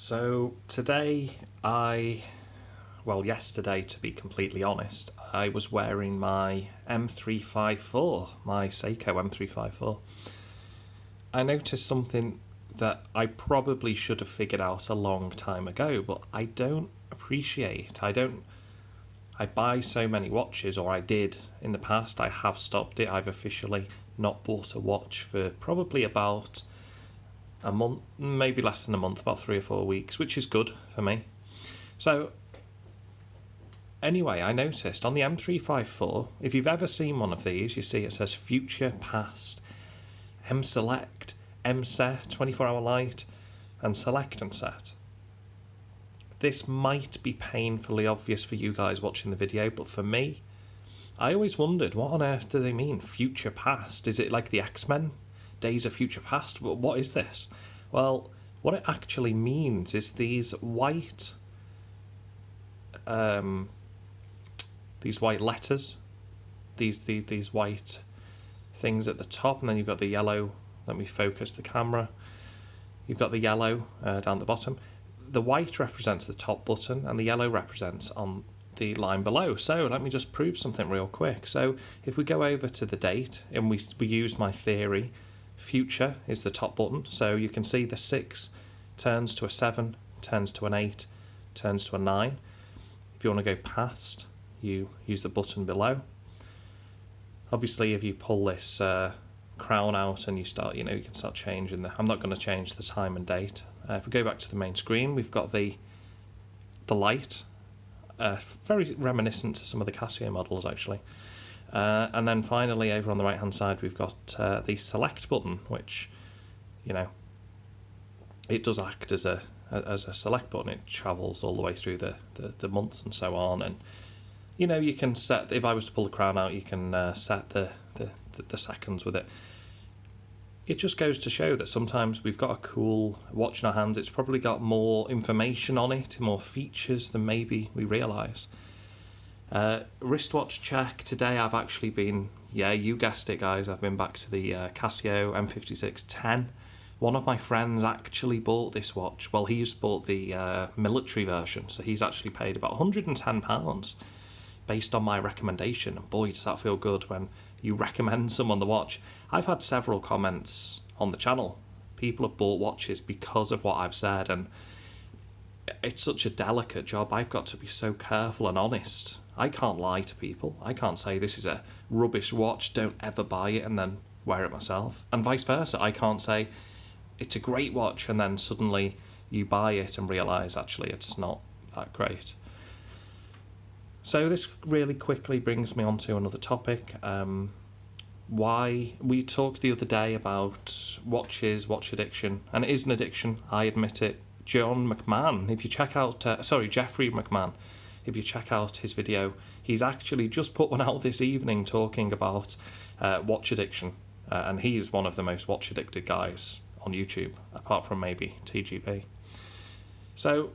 So yesterday to be completely honest, I was wearing my M354, my Seiko M354. I noticed something that I probably should have figured out a long time ago, but I don't appreciate. I buy so many watches, or I did in the past. I have stopped it. I've officially not bought a watch for probably about a month, maybe less than a month, about 3 or 4 weeks, which is good for me. So anyway, I noticed on the M354, if you've ever seen one of these, you see it says Future, Past, M Select, M Set, 24-hour light, and Select and Set. This might be painfully obvious for you guys watching the video, but for me, I always wondered, what on earth do they mean, Future Past? Is it like the X-Men? Days of Future Past? What is this? Well, what it actually means is these white letters, these white things at the top, and then you've got the yellow. Let me focus the camera. You've got the yellow down the bottom. The white represents the top button, and the yellow represents on the line below. So let me just prove something real quick. So if we go over to the date, and we use my theory, future is the top button. So you can see the 6 turns to a 7, turns to an 8, turns to a 9. If you want to go past, you use the button below. Obviously, if you pull this crown out and you start, you can start changing I'm not going to change the time and date. If we go back to the main screen, we've got the light, very reminiscent to some of the Casio models actually. And then finally, over on the right hand side, we've got the select button, which, it does act as a select button. It travels all the way through the months and so on, and you can set, if I was to pull the crown out, you can set the seconds with it. It just goes to show that sometimes we've got a cool watch in our hands. It's probably got more information on it, more features than maybe we realise. Wristwatch check. Today I've actually been, you guessed it guys, I've been back to the Casio M5610. One of my friends actually bought this watch. Well, he's bought the military version, so he's actually paid about £110 based on my recommendation. And boy, does that feel good when you recommend someone the watch. I've had several comments on the channel. People have bought watches because of what I've said, and it's such a delicate job. I've got to be so careful and honest. I can't lie to people. I can't say this is a rubbish watch, don't ever buy it, and then wear it myself. And vice versa. I can't say it's a great watch and then suddenly you buy it and realise actually it's not that great. So this really quickly brings me on to another topic. Why we talked the other day about watches, watch addiction, and it is an addiction, I admit it. Jeffrey McMahon, if you check out his video, he's actually just put one out this evening talking about watch addiction, and he's one of the most watch addicted guys on YouTube, apart from maybe TGV. So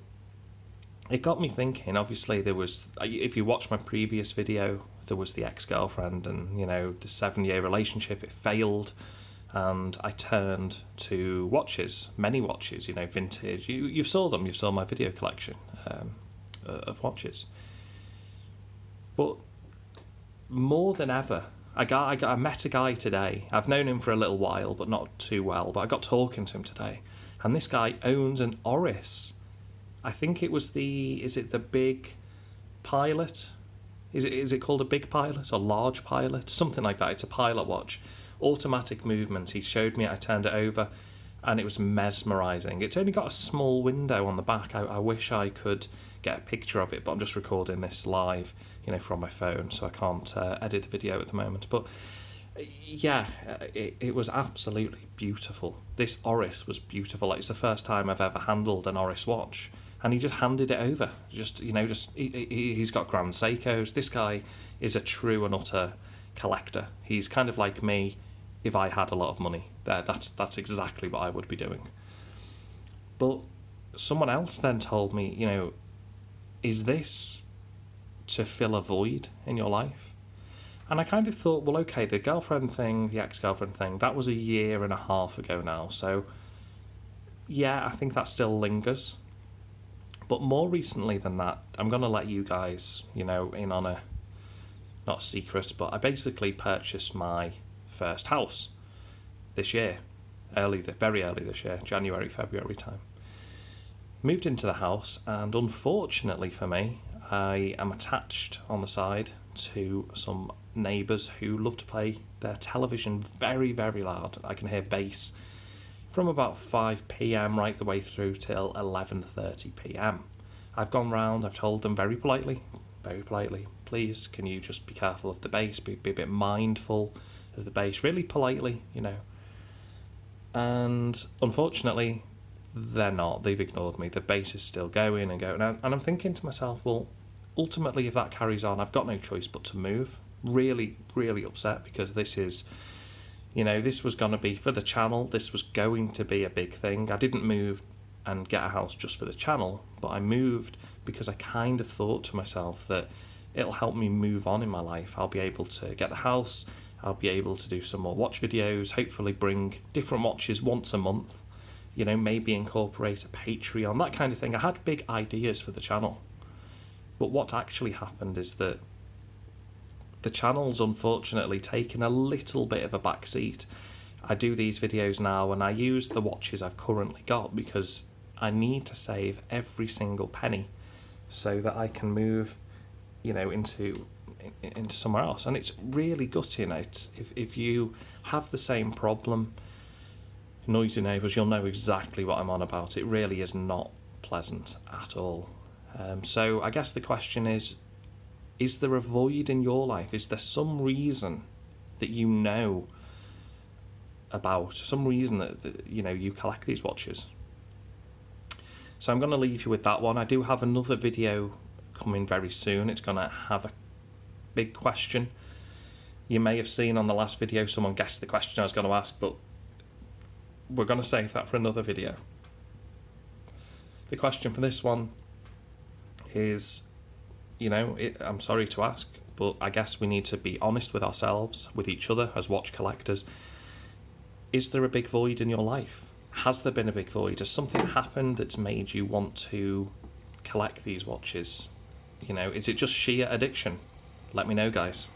it got me thinking. Obviously, there was, if you watch my previous video, there was the ex-girlfriend and, the 7-year relationship, it failed, and I turned to watches, many watches, vintage. You saw them, you saw my video collection of watches. But more than ever, I met a guy today. I've known him for a little while, but not too well, but I got talking to him today, and this guy owns an Oris. I think it was is it the Big Pilot? Is it called a Big Pilot or Large Pilot? Something like that. It's a pilot watch. Automatic movement. He showed me, I turned it over, and it was mesmerising. It's only got a small window on the back. I wish I could get a picture of it, but I'm just recording this live, from my phone, so I can't edit the video at the moment. But it was absolutely beautiful. This Oris was beautiful. It's the first time I've ever handled an Oris watch. And he just handed it over. He's got Grand Seikos. This guy is a true and utter collector. He's kind of like me if I had a lot of money. That's exactly what I would be doing. But someone else then told me, is this to fill a void in your life? And I kind of thought, well, okay, the girlfriend thing, the ex-girlfriend thing, that was 1.5 years ago now. So, yeah, I think that still lingers. But more recently than that, I'm going to let you guys, in on a, not a secret, but I basically purchased my first house this year, very early this year, January, February time. Moved into the house, and unfortunately for me, I am attached on the side to some neighbours who love to play their television very, very loud. I can hear bass from about 5 p.m. right the way through till 11:30 p.m. I've gone round, I've told them very politely, please, can you just be careful of the bass, be a bit mindful of the bass, really politely, And unfortunately, they're not. They've ignored me. The bass is still going and going. And I'm thinking to myself, well, ultimately, if that carries on, I've got no choice but to move. Really, really upset, because this is, this was going to be for the channel. This was going to be a big thing. I didn't move and get a house just for the channel, but I moved because I kind of thought to myself that it'll help me move on in my life. I'll be able to get the house. I'll be able to do some more watch videos, hopefully bring different watches once a month, maybe incorporate a Patreon, that kind of thing. I had big ideas for the channel. But what actually happened is that the channel's unfortunately taken a little bit of a backseat. I do these videos now and I use the watches I've currently got because I need to save every single penny so that I can move, into somewhere else. And it's really gutting. If you have the same problem, noisy neighbours, you'll know exactly what I'm on about. It really is not pleasant at all. So I guess the question is there a void in your life? Is there some reason that you know about, some reason that you collect these watches? So I'm going to leave you with that one. I do have another video coming very soon. It's going to have a big question. You may have seen on the last video someone guessed the question I was going to ask, but we're going to save that for another video. The question for this one is, I'm sorry to ask, but I guess we need to be honest with ourselves, with each other as watch collectors. Is there a big void in your life? Has there been a big void? Has something happened that's made you want to collect these watches? Is it just sheer addiction? Let me know, guys.